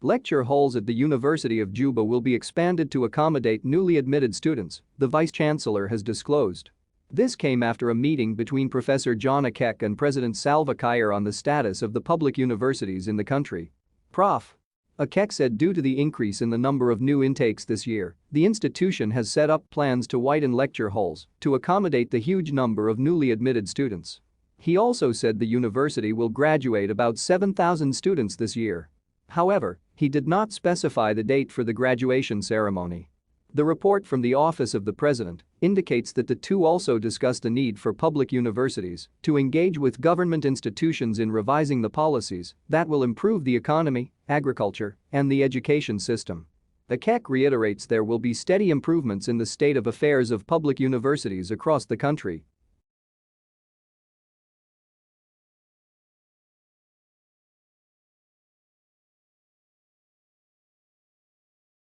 Lecture halls at the University of Juba will be expanded to accommodate newly admitted students, the vice-chancellor has disclosed. This came after a meeting between Professor John Akec and President Salva Kiir on the status of the public universities in the country. Prof. Akec said due to the increase in the number of new intakes this year, the institution has set up plans to widen lecture halls to accommodate the huge number of newly admitted students. He also said the university will graduate about 7,000 students this year. However, he did not specify the date for the graduation ceremony. The report from the Office of the President indicates that the two also discussed the need for public universities to engage with government institutions in revising the policies that will improve the economy, agriculture, and the education system. Akec reiterates there will be steady improvements in the state of affairs of public universities across the country